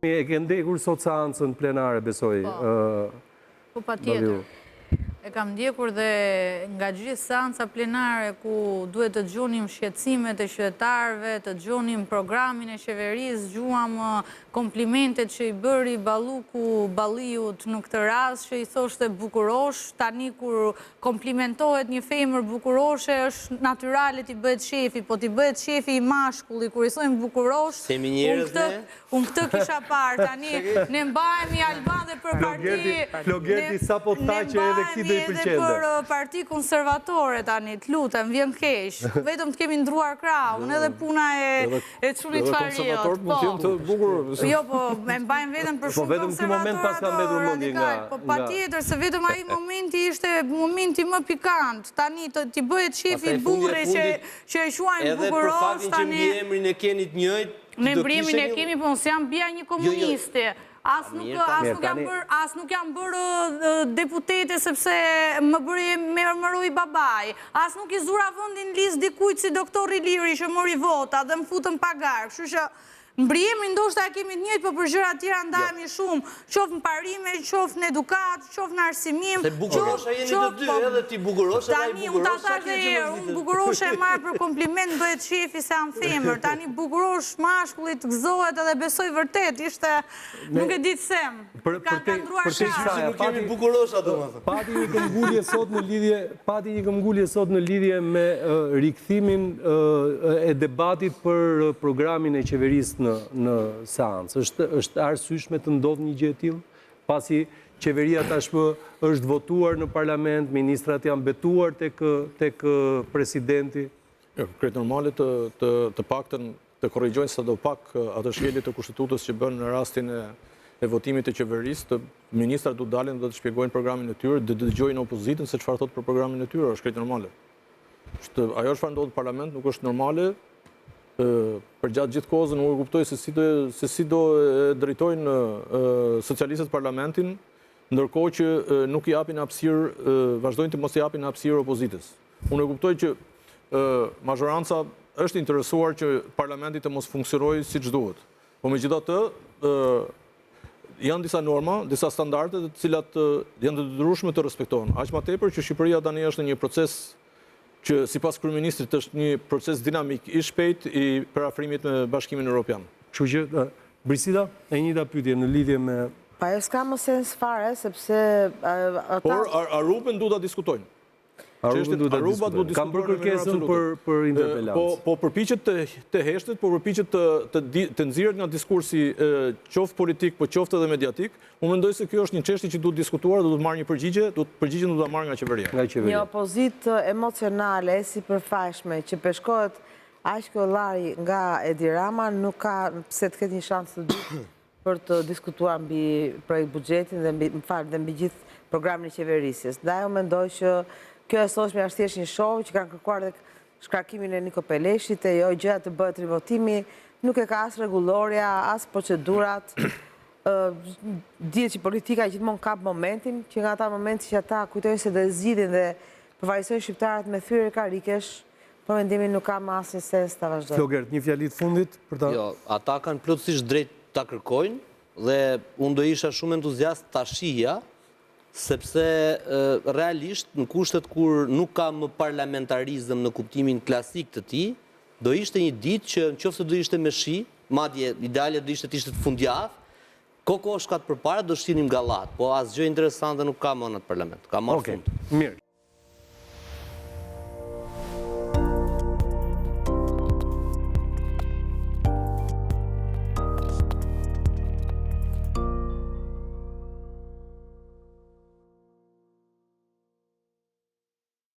E ke ndekur sot seancën plenare, besoj. Po patjetër. E kam ndjekur dhe nga gjithë seanca plenare ku duhet të dëgjonim shqetësimet e qytetarëve, të dëgjonim programin e qeverisë, dëgjuam komplimentet që i bëri Balluku Balliut në këtë rast, që i thoshte bukurosh, tani kur komplimentohet një femër bukuroshe, është natyrale t'i bëhet shefi, po t'i bëhet shefi i mashkulli, kur i thojmë bukurosh, unë këtë kisha parë, tani ne mbajemi Alban dhe për parti... Flogerti sa po ta që edhe këti dhe i përqende. Edhe për parti konservatore tani, të lutem, vjen keq, vetëm të kemi ndruar krahun, edhe puna e Çulit Fariot. Jo, po, me mbajmë vetëm për shumë konservatorë, po patjetër, se vetëm ai momenti ishte momenti më pikant, tani t'i bëhet shefi i burri që e quajnë bukurosh, tani... Edhe për faktin që mbiemrin e keni të njëjtë, në mbrimin e kemi, po nësë jam bia një komuniste. As nuk jam bërë deputete sepse më mëroj babaj. As nuk i zura vëndin listë dikujt si doktor Iliri që mori vota dhe më futën pagar. Kështu që mbriemi ndoshta e kemi të njëjtë, po për gjëra tjera ndajemi shumë, qoftë në parime, qoftë në edukat, qoftë në arsimim. Se bukurosha jeni të dy, edhe ti bukurosha dhe i bukurosha. Tani, unë bukurosha e marë për kompliment bëhet shefi se am femër. Tani bukurosh mashkullit të gëzohet edhe besoj vërtet, ishte, nuk e ditë sem. Ka ndruar shaka. Nuk kemi bukurosha, do më thë. Pati një këmgullje sot në lidhje me rikthimin e debatit për programin e qeverisë në seancë. Është arsyeshme të ndodhë një gjë e tillë, pasi qeveria tashmë është votuar në parlament, ministrat janë betuar tek presidenti? Krejt normale të paktën të korrigjojnë sa do pak atë shkelje të kushtetutës që bën në rastin e votimit të qeverisë, të ministrat du dalin dhe të shpjegojnë programin e tyre, dhe të dëgjojnë opozitën se çfarë thotë për programin e tyre, është krejt normale. Ajo çfarë ndodhet në parlament nuk është normale. Për gjatë gjithë kohës nuk e kuptoj se si do drejtojnë socialistët parlamentin, ndërkohë që nuk i japin hapësirë, vazhdojnë të mos i japin hapësirë opozitës. Unë e kuptoj që mazhoranca është interesuar që parlamenti të mos funksionojë siç duhet. Po megjithatë, janë disa norma, disa standarde të cilat janë të detyrueshme të respektohen. Aq më tepër që Shqipëria tani është në një proces që sipas kryeministrit është një proces dinamik i shpejt i parafrimit me Bashkimin Evropian. Kështu që Brisida, e njëjta pyetje në lidhje me... Pa e s'ka më sens fare, sepse... Por Arubën du ta diskutojnë. Kam bërë kërkesën për interpelancë. Po përpiqet të heshtet, po përpiqet të nxirret nga diskursi qoftë politik, po qoftë edhe mediatik. Unë mendoj se kjo është një çështje që duhet diskutuar, duhet marrë një përgjigje, përgjigjen duhet ta marrë nga qeveria. Një opozitë emocionale, sipërfaqshme, që peshkohet aq kollari nga Edi Rama, nuk ka pse të ketë një shans të dytë për të diskutuar mbi projekt buxhetin dhe mbi gjithë programin e qeverisjes. Ndaj unë mendoj që kjo e sotshme është thjesht një show që kanë kërkuar dhe shkarkimin e Niko Peleshit, e jo gjëja të bëhet rivotimi, nuk e ka as rregulloria, as procedurat. Dihet që politika gjithmonë kap momentin, që nga ata momenti që ata kujtojnë se do zgjidhin dhe përfaqësojnë shqiptarët me thyrje karikesh, për mendimin nuk ka më asnjë sens ta vazhdojnë. Flogert, një fjali të fundit për ta. Jo, ata kanë plotësisht drejt ta kërkojnë dhe unë do isha shumë entuziast ta shihja, sepse realisht në kushtet kur nuk ka më parlamentarizëm në kuptimin klasik të tij, do ishte një ditë që nëse do ishte me shi, madje ideale do ishte të ishte fundjavë, kokoshkat përpara do shtinim gallat, po asgjë interesante nuk ka më në parlament, ka marrë fund. Mirë.